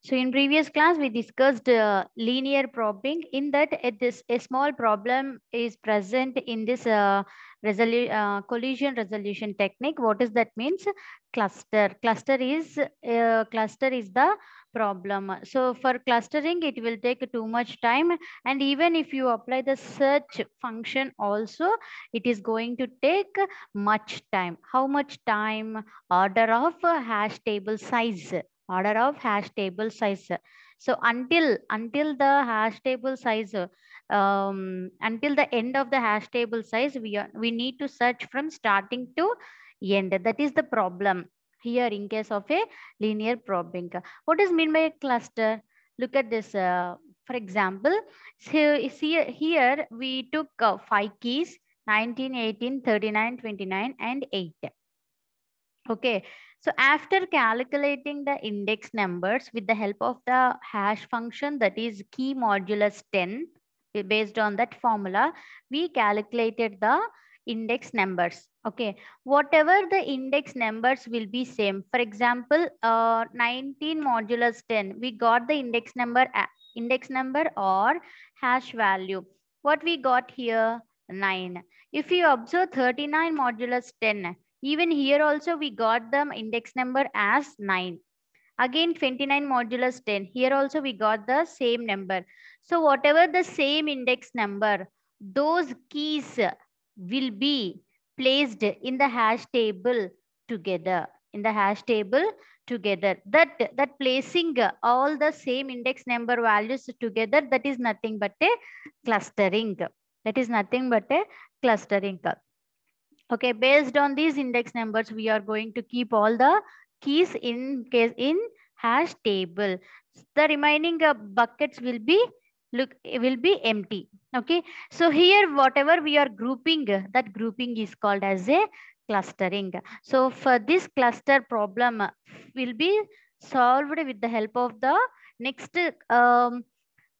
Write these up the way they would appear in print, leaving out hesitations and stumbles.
So in previous class, we discussed linear probing. In that, a small problem is present in this collision resolution technique. What does that means? Cluster. Cluster is the problem. So for clustering, it will take too much time, and even if you apply the search function, also it is going to take much time. How much time? Order of hash table size. Order of hash table size. So until the hash table size, until the end of the hash table size, we need to search from starting to end. That is the problem here in case of a linear probing. What is mean by a cluster? Look at this. For example, so here we took 5 keys: 19, 18, 39, 29, and 8. Okay, so after calculating the index numbers with the help of the hash function, that is key modulus 10, based on that formula, we calculated the index numbers. Okay, whatever the index numbers will be same. For example, 19 modulus 10, we got the index number or hash value. What we got here? 9. If you observe 39 modulus 10, even here also we got the index number as 9. Again 29 modulus 10. Here also we got the same number. So whatever the same index number, those keys will be placed in the hash table together. In the hash table together. That placing all the same index number values together, that is nothing but a clustering. That is nothing but a clustering. Okay, based on these index numbers, we are going to keep all the keys in hash table. The remaining buckets will be empty. Okay, so here whatever we are grouping, that grouping is called as a clustering. So for this cluster problem will be solved with the help of the next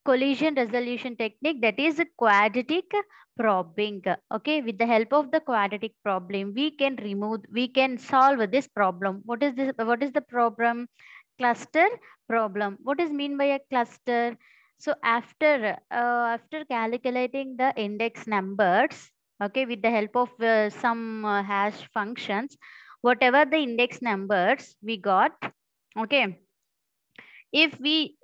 collision resolution technique, that is quadratic probing. Okay, with the help of the quadratic problem, we can solve this problem. What is the problem? Cluster problem. What is mean by a cluster? So after calculating the index numbers, okay, with the help of some hash functions, whatever the index numbers we got, okay, if we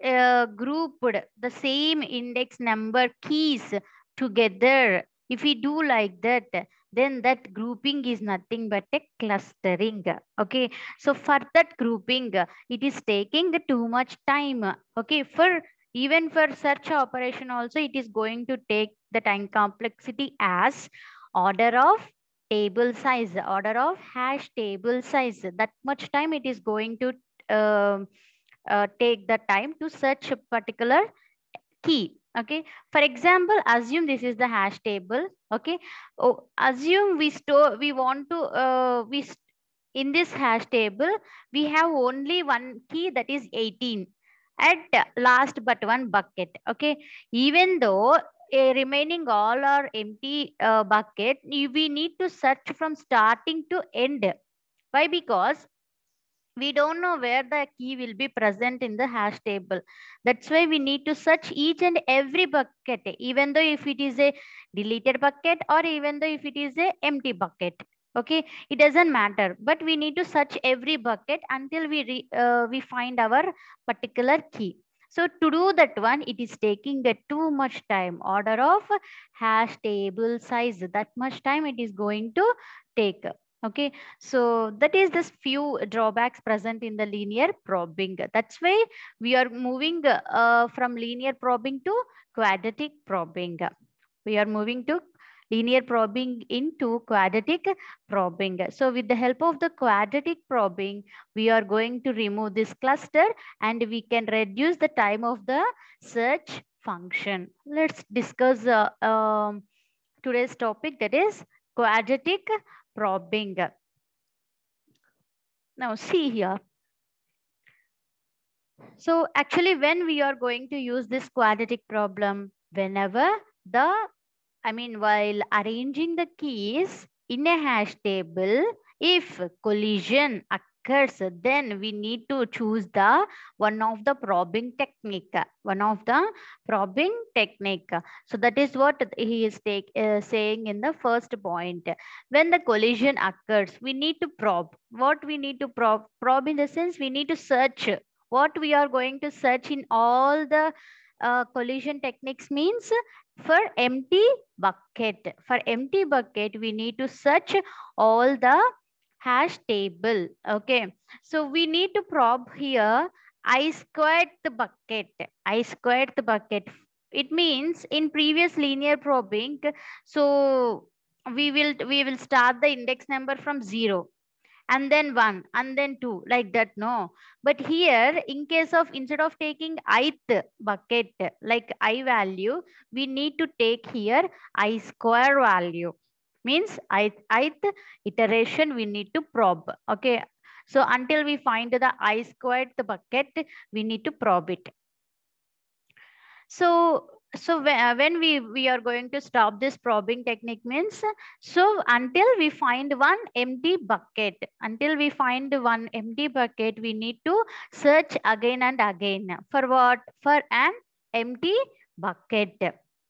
grouped the same index number keys together, if we do like that, then that grouping is nothing but a clustering. Okay, so for that grouping, it is taking too much time. Okay, for even for search operation also, it is going to take the time complexity as order of table size, order of hash table size. That much time it is going to take the time to search a particular key. Okay, for example, assume this is the hash table. Okay, assume we want to in this hash table we have only one key, that is 18 at last but one bucket. Okay, even though remaining all are empty bucket, we need to search from starting to end. Why? Because we don't know where the key will be present in the hash table. That's why we need to search each and every bucket, even though if it is a deleted bucket or even though if it is a empty bucket. Okay, it doesn't matter, but we need to search every bucket until we find our particular key. So to do that one, it is taking too much time. Order of hash table size, that much time it is going to take. Okay, so that is this few drawbacks present in the linear probing. That's why we are moving from linear probing to quadratic probing. We are moving to linear probing into quadratic probing. So with the help of the quadratic probing, we are going to remove this cluster and we can reduce the time of the search function. Let's discuss today's topic, that is quadratic probing. Now see here. So actually when we are going to use this quadratic problem, whenever while arranging the keys in a hash table, if collision occurs, then we need to choose the one of the probing technique. One of the probing technique. So that is what he is saying in the first point. When the collision occurs, we need to probe. What we need to probe? Probe in the sense we need to search. What we are going to search in all the collision techniques means for empty bucket. For empty bucket, we need to search all the hash table. Okay. So we need to probe here I squared the bucket. I squared the bucket. It means in previous linear probing, so we will start the index number from 0 and then 1 and then 2 like that. No, but here in case of instead of taking ith bucket like I value, we need to take here I square value. Means ith iteration we need to probe. Okay, so until we find the I squared the bucket, we need to probe it. So when we are going to stop this probing technique means, so until we find one empty bucket, we need to search again and again. For what? For an empty bucket.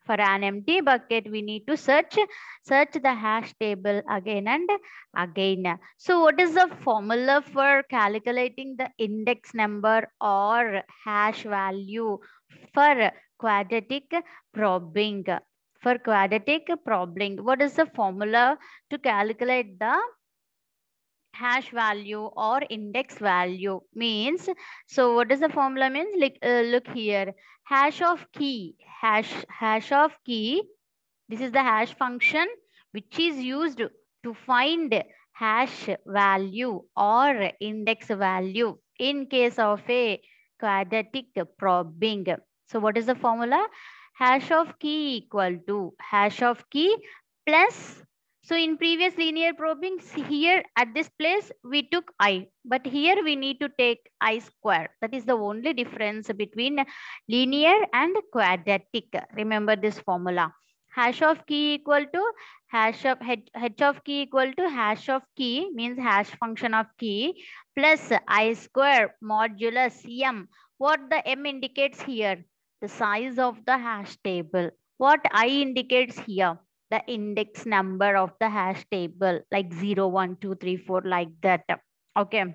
For an empty bucket, we need to search the hash table again and again. So what is the formula for calculating the index number or hash value for quadratic probing? For quadratic probing, what is the formula to calculate the hash value or index value? Means, so what is the formula means? Like look here, hash of key. Hash of key, this is the hash function which is used to find hash value or index value in case of a quadratic probing. So what is the formula? Hash of key equal to hash of key plus. So in previous linear probing, here at this place we took I, but here we need to take I square. That is the only difference between linear and quadratic. Remember this formula. Hash of key equal to hash of h of key equal to hash of key, means hash function of key, plus I square modulus m. What the m indicates here? The size of the hash table. What I indicates here? The index number of the hash table, like 0, 1, 2, 3, 4, like that. Okay.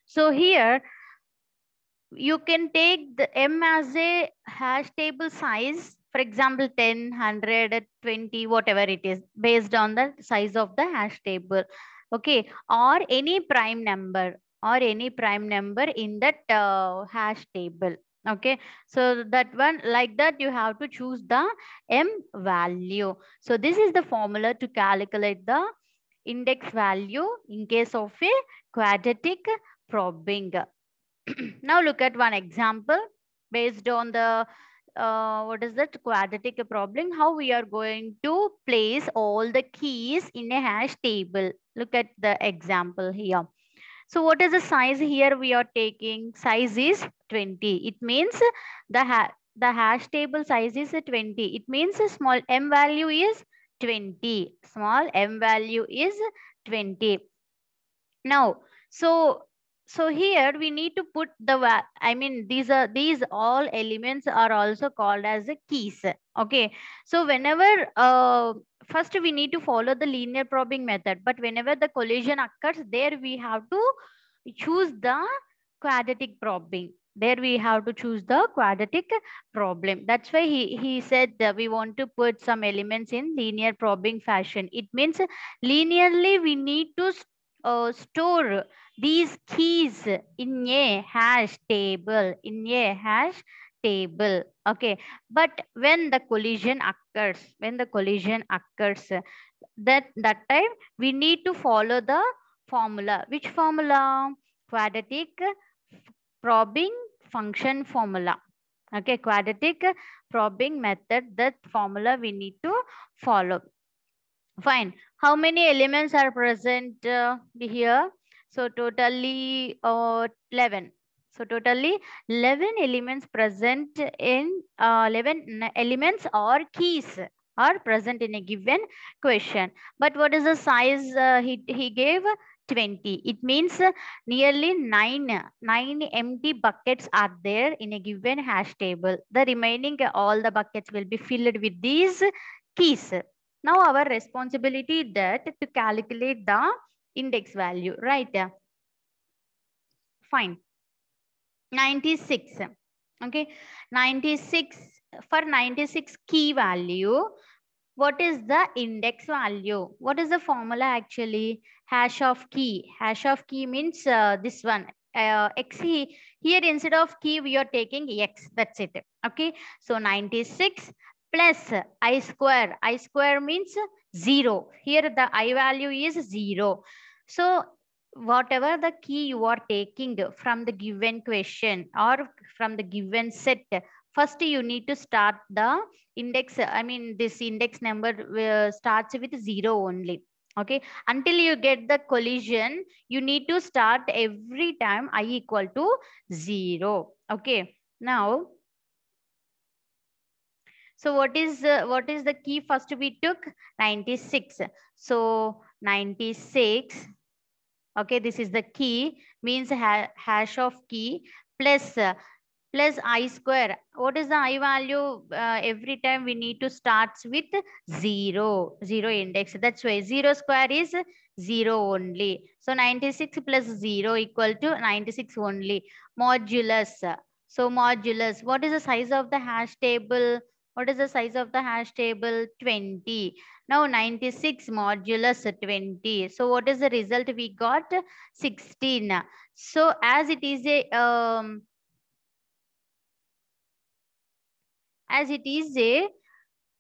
So here you can take the m as a hash table size. For example, 10, 100, 20, whatever it is, based on the size of the hash table. Okay. Or any prime number in that hash table. Okay, so that one, like that, you have to choose the m value. So this is the formula to calculate the index value in case of a quadratic probing. Now look at one example based on the what is that quadratic probing, how we are going to place all the keys in a hash table. Look at the example here. So what is the size here we are taking? Size is 20. It means the hash table size is 20. It means a small m value is 20. Small m value is 20. Now, so here we need to put the these all elements are also called as the keys. Okay, so whenever first we need to follow the linear probing method, but whenever the collision occurs, there we have to choose the quadratic probing. There we have to choose the quadratic problem. That's why he said that we want to put some elements in linear probing fashion. It means linearly we need to store these keys in a hash table. Okay, but when the collision occurs, that time we need to follow the formula. Which formula? Quadratic probing function formula. Okay, quadratic probing method, that formula we need to follow. Fine. How many elements are present here? So totally 11. So totally 11 elements present in 11 elements or keys are present in a given question. But what is the size he gave? 20. It means nearly nine empty buckets are there in a given hash table. The remaining all the buckets will be filled with these keys. Now our responsibility is that to calculate the index value, right? Fine. 96. Okay. 96, for 96 key value, what is the index value? What is the formula actually? Hash of key. Hash of key means this one. X here instead of key we are taking X. That's it. Okay. So 96 plus I square. I square means 0. Here the I value is 0. So whatever the key you are taking from the given question or from the given set, first you need to start the index. I mean this index number starts with 0 only. Okay, until you get the collision you need to start every time I equal to 0. Okay, now so what is the key first we took? 96. So 96. Okay, this is the key, means hash of key plus plus I square. What is the I value? Every time we need to start with 0 index. That's why 0 square is 0 only. So 96 plus 0 equal to 96 only. Modulus. So modulus. What is the size of the hash table? What is the size of the hash table? 20. Now 96 modulus 20. So what is the result we got? 16. So as it is a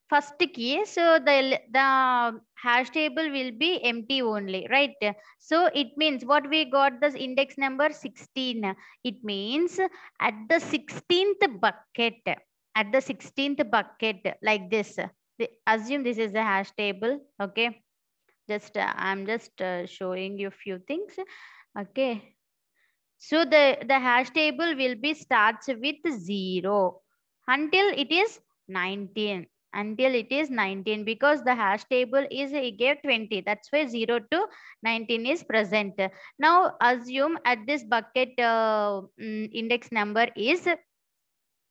first key, so the hash table will be empty only, right? So it means what we got, the index number 16. It means at the 16th bucket, like this. Assume this is the hash table. Okay, just I'm just showing you a few things. Okay, so the hash table will be starts with 0 until it is 19. Until it is 19, because the hash table is it gave 20. That's why 0 to 19 is present. Now assume at this bucket index number is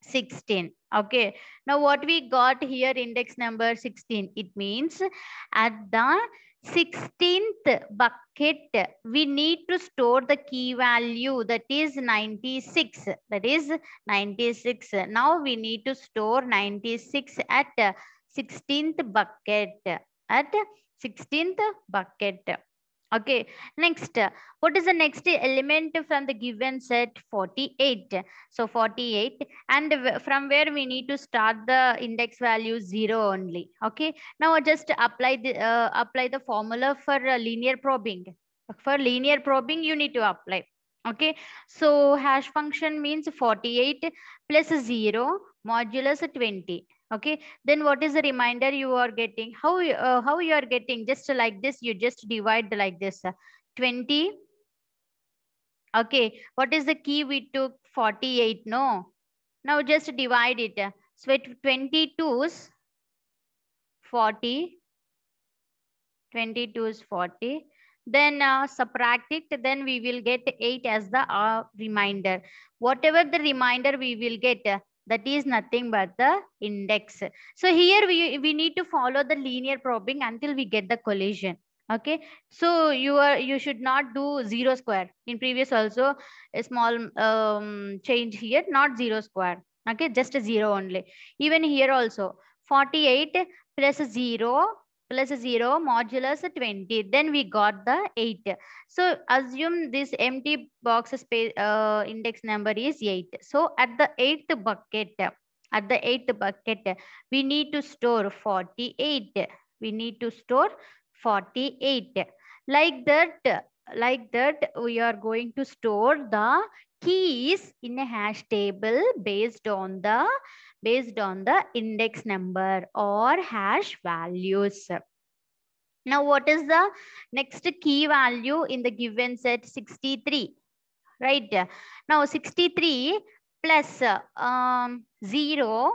16. Okay, now what we got here, index number 16. It means at the 16th bucket we need to store the key value, that is 96. That is 96. Now we need to store 96 at 16th bucket. At 16th bucket. Okay, next, what is the next element from the given set? 48. So 48, and from where we need to start the index value 0 only. Okay, now just apply the formula for linear probing. For linear probing you need to apply. Okay, so hash function means 48 plus 0 modulus 20. Okay, then what is the reminder you are getting? How you are getting? Just like this, you just divide like this. 20. Okay, what is the key we took? 48. No, now just divide it. So 22 is 40. 22 is 40. Then subtract it. Then we will get 8 as the reminder. Whatever the reminder we will get, that is nothing but the index. So here we need to follow the linear probing until we get the collision. Okay, so you should not do 0 square. In previous also a small change here, not 0 square. Okay, just a 0 only. Even here also 48 plus 0 plus 0 modulus 20. Then we got the 8. So assume this empty box space index number is 8. So at the 8th bucket, we need to store 48. We need to store 48. Like that, we are going to store the keys in a hash table based on the index number or hash values. Now, what is the next key value in the given set? 63, right? Now, 63 plus 0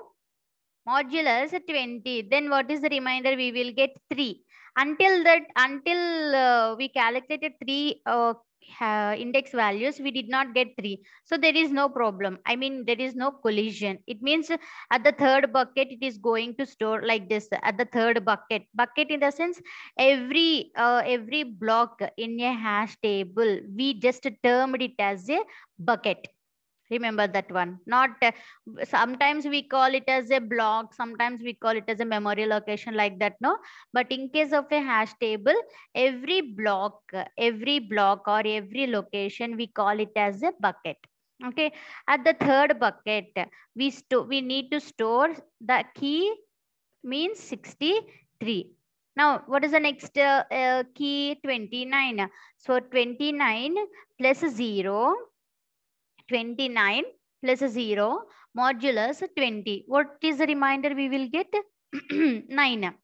modulus 20. Then what is the remainder? We will get 3. Until we calculated three index values, we did not get three. So there is no problem. I mean, there is no collision. It means at the third bucket, it is going to store like this. At the third bucket in the sense, every block in a hash table, we just termed it as a bucket. Remember that one. Not sometimes we call it as a block, sometimes we call it as a memory location, like that, no. But in case of a hash table, every block or every location, we call it as a bucket. Okay. At the third bucket, we need to store the key, means 63. Now what is the next key? 29. So 29 plus 0, 29 plus 0 modulus 20. What is the remainder we will get? 9.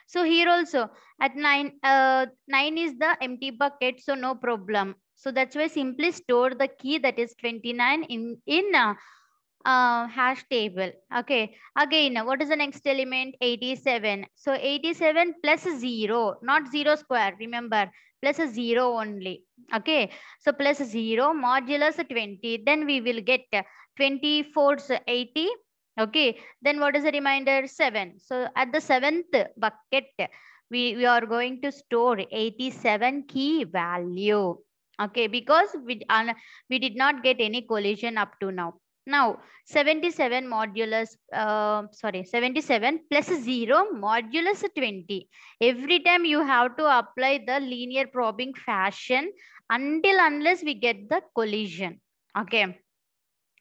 So here also at 9, 9 is the empty bucket, so no problem. So that's why simply store the key, that is 29 in hash table. Okay. Again, what is the next element? 87. So 87 plus 0, not 0 square. Remember, plus 0 only. Okay. So plus 0 modulus 20. Then we will get 24 80. Okay. Then what is the remainder? 7. So at the seventh bucket, we are going to store 87 key value. Okay. Because we did not get any collision up to now. Now, 77 modulus, 77 plus 0 modulus 20. Every time you have to apply the linear probing fashion unless we get the collision. Okay.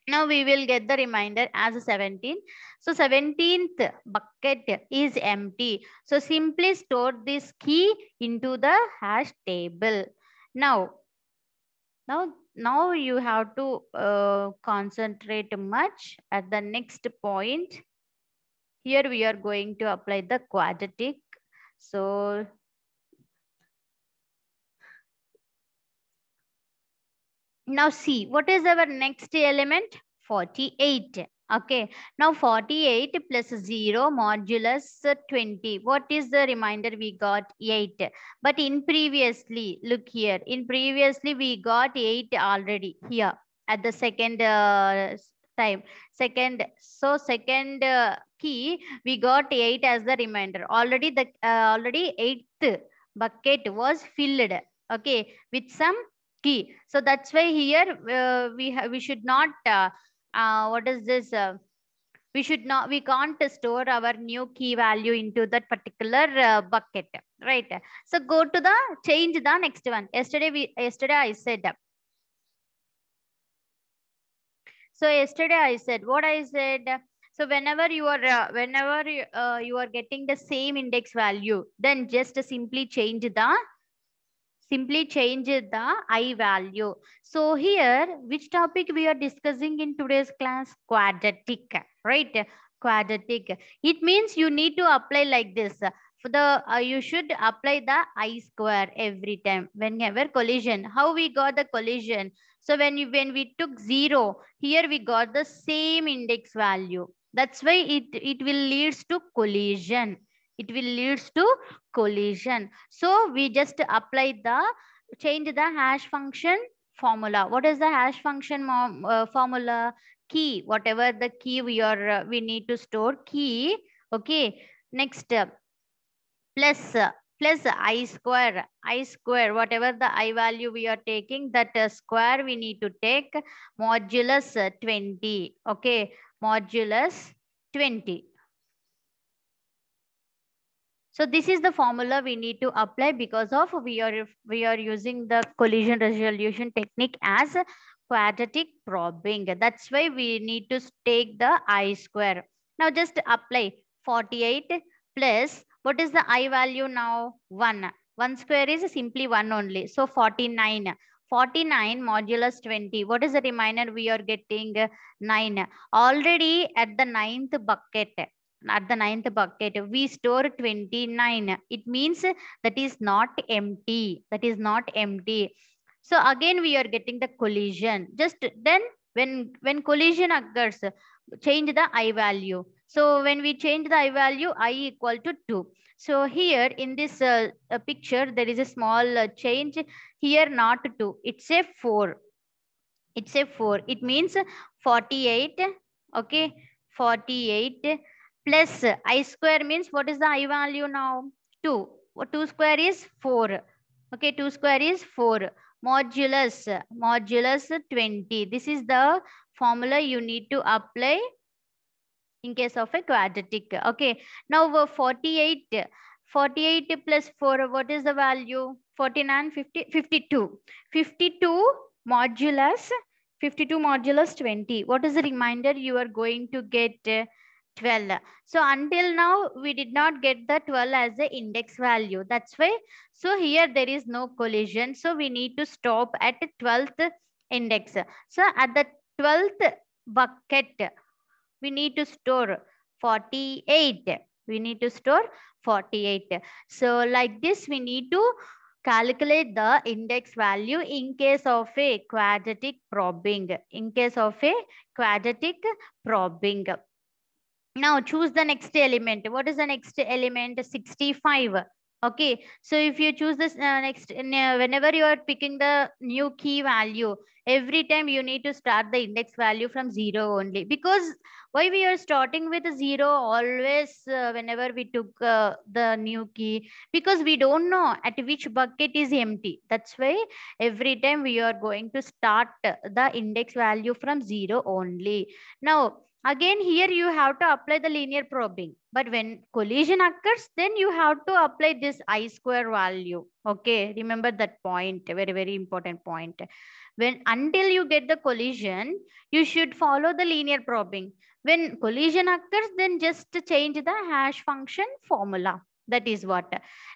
Now we will get the remainder as 17. So 17th bucket is empty. So simply store this key into the hash table. Now you have to concentrate much at the next point. Here we are going to apply the quadratic. So now see, what is our next element? 48. Okay. Now 48 plus 0 modulus 20. What is the remainder? We got 8. But in previously, look here. In previously, we got 8 already here at the second time. Second key, we got 8 as the remainder. Already the already 8th bucket was filled. Okay. With some key. So that's why here we should not what is this? We can't store our new key value into that particular bucket, right? So go to the change the next one. Yesterday I said. So yesterday I said what I said. So whenever you are getting the same index value, then just simply change the I value. So here, which topic we are discussing in today's class? Quadratic, right? Quadratic. It means you need to apply like this. For the you should apply the I square every time. Whenever collision, how we got the collision? So when we took 0, here we got the same index value. That's why it will leads to collision. It will leads to collision. So we just apply change the hash function formula. What is the hash function formula? Key, whatever the key we need to store key. Okay. Next, plus I square, whatever the I value we are taking, that square we need to take modulus 20. Okay. Modulus 20. So this is the formula we need to apply because of we are using the collision resolution technique as quadratic probing. That's why we need to take the I square. Now just apply 48 plus, what is the I value now? 1. 1 square is simply 1 only. So 49. 49 modulus 20. What is the remainder we are getting? 9. Already at the ninth bucket, we store 29. It means that is not empty. So again we are getting the collision. Just then When collision occurs, change the I value. So when we change the I value, I equal to 2. So here in this picture, there is a small change here, not 2. It's a 4. It's a 4. It means 48. Okay. 48 plus I square means what is the I value now? 2. 2 square is 4. Okay. 2 square is 4. Modulus 20. This is the formula you need to apply in case of a quadratic. Okay. Now 48 plus 4, what is the value? 49, 50, 52. 52 modulus 52 modulus 20. What is the remainder? You are going to get 12. So until now, we did not get the 12 as the index value. That's why. So here there is no collision. So we need to stop at 12th index. So at the 12th bucket, we need to store 48. We need to store 48. So like this, we need to calculate the index value in case of a quadratic probing. In case of a quadratic probing. Now choose the next element. What is the next element? 65. Okay. So if you choose this next, whenever you are picking the new key value, every time you need to start the index value from 0 only. Because why we are starting with 0 always whenever we took the new key? Because we don't know at which bucket is empty. That's why every time we are going to start the index value from 0 only. Now, again, here you have to apply the linear probing. But when collision occurs, then you have to apply this I square value. Okay, remember that point, very, very important point. When until you get the collision, you should follow the linear probing. When collision occurs, then just change the hash function formula. That is what.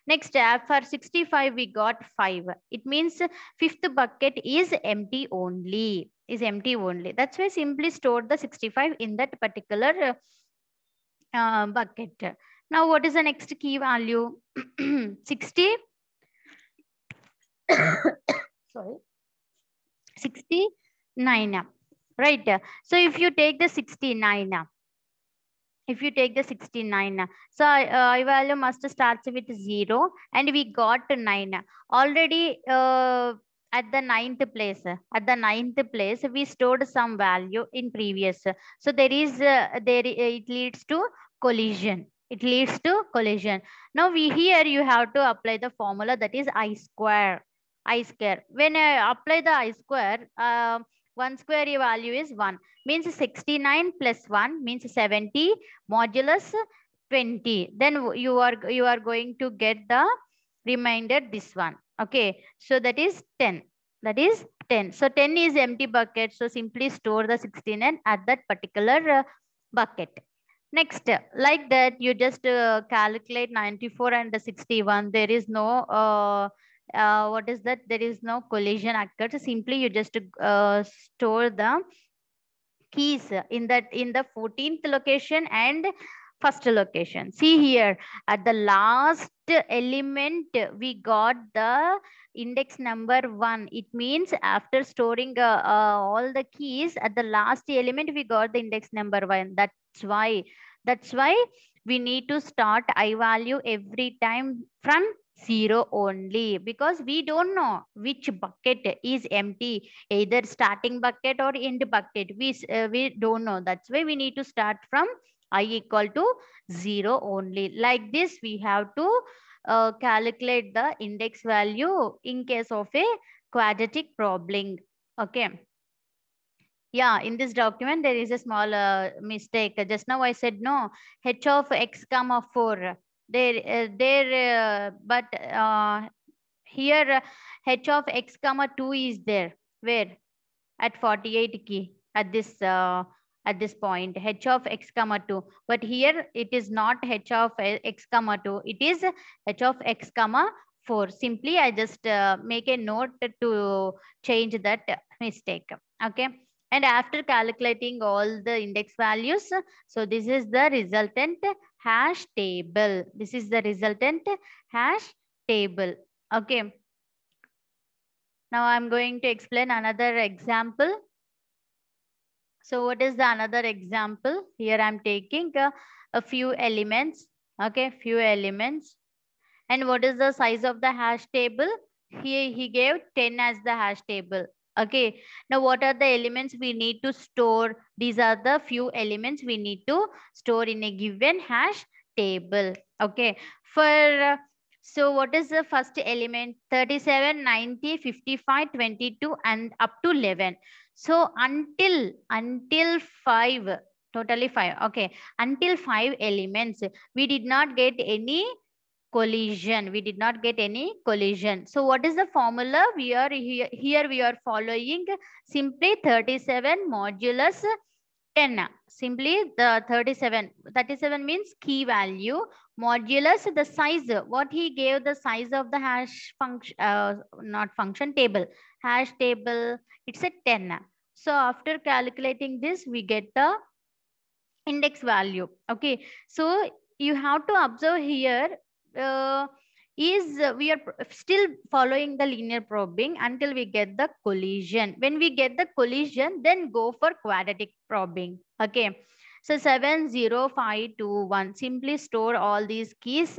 Next, for 65, we got 5. It means fifth bucket is empty only. That's why simply store the 65 in that particular bucket. Now, what is the next key value? 60. Sorry. 69. Right. So if you take the 69, so I value must start with 0 and we got 9. Already at the ninth place, we stored some value in previous. So there is, it leads to collision. Now here you have to apply the formula, that is I square. When I apply the I square, 1 square value is 1. Means 69 plus 1 means 70 modulus 20. Then you are going to get the remainder, this one. Okay. So that is 10. So 10 is empty bucket. So simply store the 69 at that particular bucket. Next, like that, you just calculate 94 and 61. There is no what is that? There is no collision occurred. Simply you just store the keys in the 14th location and first location. See here, at the last element, we got the index number 1. It means after storing all the keys, at the last element, we got the index number 1. That's why we need to start I value every time from 0 only, because we don't know which bucket is empty, either starting bucket or end bucket. We don't know. That's why we need to start from I equal to 0 only. Like this, we have to calculate the index value in case of a quadratic problem. Okay. Yeah, in this document, there is a small mistake. Just now I said no, h of x comma 4. But here h of x comma 2 is there. Where? At 48 key at this point, h of x comma 2. But here it is not h of x comma 2. It is h of x comma 4. Simply I just make a note to change that mistake. Okay. And after calculating all the index values, so this is the resultant hash table. Okay. Now I'm going to explain another example. So what is the another example? Here I'm taking a few elements. Okay, few elements. And what is the size of the hash table? Here he gave 10 as the hash table. Okay. Now what are the elements we need to store? These are the few elements we need to store in a given hash table. Okay. So what is the first element? 37, 90, 55, 22 and up to 11. So until 5, totally 5. Okay. Until 5 elements, we did not get any collision. We did not get any collision. So what is the formula? We are here we are following simply 37 modulus 10. Simply the 37 means key value modulus the size. What he gave the size of the hash function, not function, table, hash table, it's a 10. So after calculating this, we get the index value. Okay, so you have to observe here, uh, we are still following the linear probing until we get the collision. When we get the collision, then go for quadratic probing. Okay, so 70521, simply store all these keys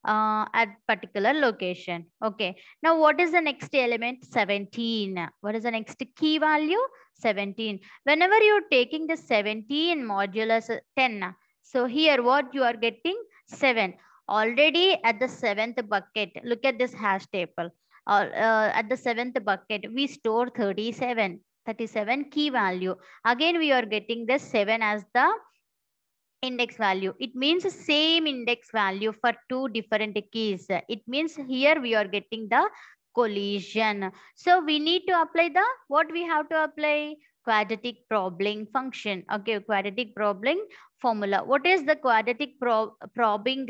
at particular location. Okay, now what is the next element? 17. What is the next key value? 17. Whenever you're taking the 17 modulus 10, so here what you are getting? 7. Already at the 7th bucket, look at this hash table. At the 7th bucket, we store 37 key value. Again, we are getting the 7 as the index value. It means same index value for two different keys. It means here we are getting the collision. So we need to apply the, what we have to apply? Quadratic probing function. Okay, quadratic probing formula. What is the quadratic probing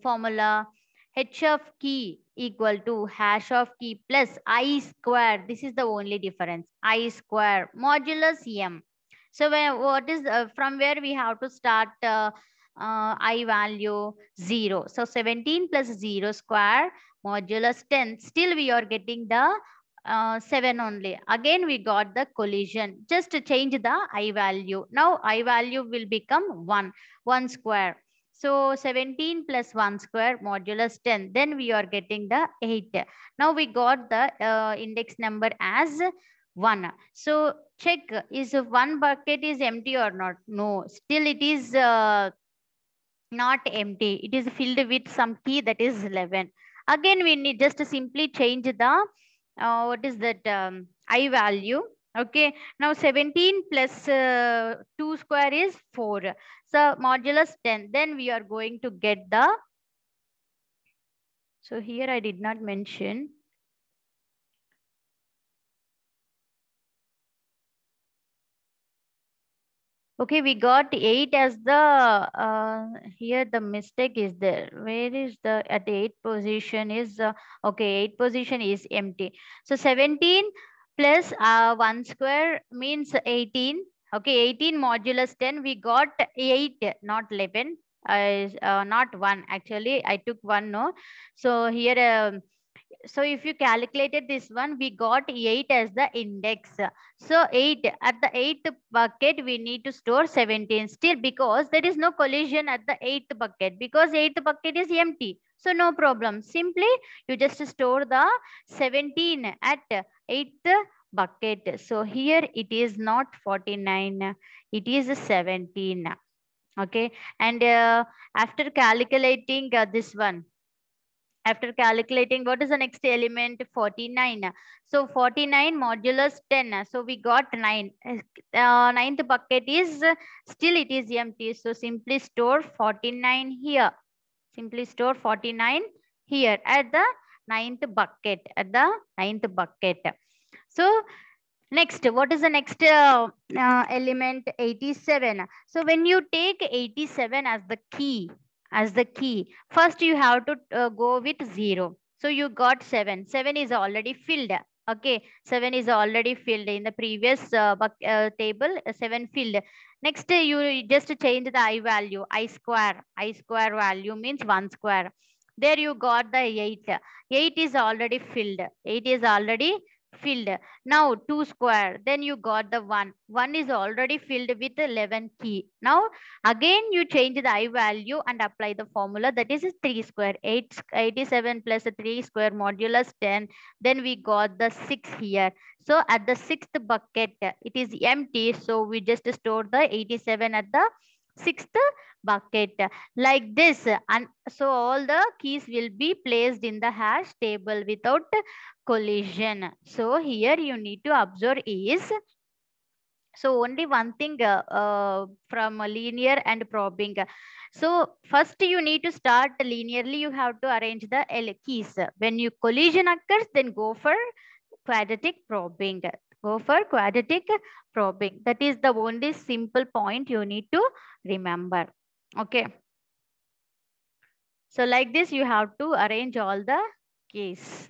formula? H of key equal to hash of key plus I square. This is the only difference. I square modulus m. So what is from where we have to start? I value 0. So 17 plus 0 square modulus 10. Still we are getting the 7 only. Again we got the collision. Just to change the I value. Now I value will become 1 square. So 17 plus 1 square modulus 10. Then we are getting the 8. Now we got the index number as 1. So check, is one bucket is empty or not? No, still it is not empty. It is filled with some key, that is 11. Again, we need just to simply change the, what is that, I value. Okay, now 17 plus 2 square is 4. So modulus 10. Then we are going to get the, so here I did not mention. Okay, we got 8 as the, here the mistake is there. Where is the, at the 8th position is, okay, 8th position is empty. So 17 plus 1 square means 18. Okay, 18 modulus 10, we got 8, not 11. Not 1, actually, I took 1, no. So here, so if you calculated this one, we got 8 as the index. So 8, at the 8th bucket, we need to store 17 still, because there is no collision at the 8th bucket, because 8th bucket is empty. So no problem. Simply you just store the 17 at 8th bucket. So here it is not 49, it is 17. Okay, and after calculating this one, after calculating, what is the next element? 49. So 49 modulus 10. So we got 9. Ninth bucket is, still it is empty. So simply store 49 here. Simply store 49 here at the ninth bucket. At the ninth bucket. So next, what is the next element? 87. So when you take 87 as the key, first you have to go with 0. So you got 7. 7 is already filled. Okay, 7 is already filled in the previous table. 7 filled. Next, you just change the I value. I square. I square value means 1 square. There you got the 8. 8 is already filled. 8 is already filled. Now 2 square, then you got the 1. 1 is already filled with 11 key. Now again you change the I value and apply the formula, that is 3 square. 87 plus 3 square modulus 10. Then we got the 6 here. So at the sixth bucket, it is empty. So we just store the 87 at the sixth bucket like this. And so all the keys will be placed in the hash table without collision. So here you need to observe is, so only one thing from linear and probing. So first you need to start linearly. You have to arrange the keys. When you collision occurs, then go for quadratic probing. Go for quadratic probing. That is the only simple point you need to remember. Okay. So like this, you have to arrange all the keys.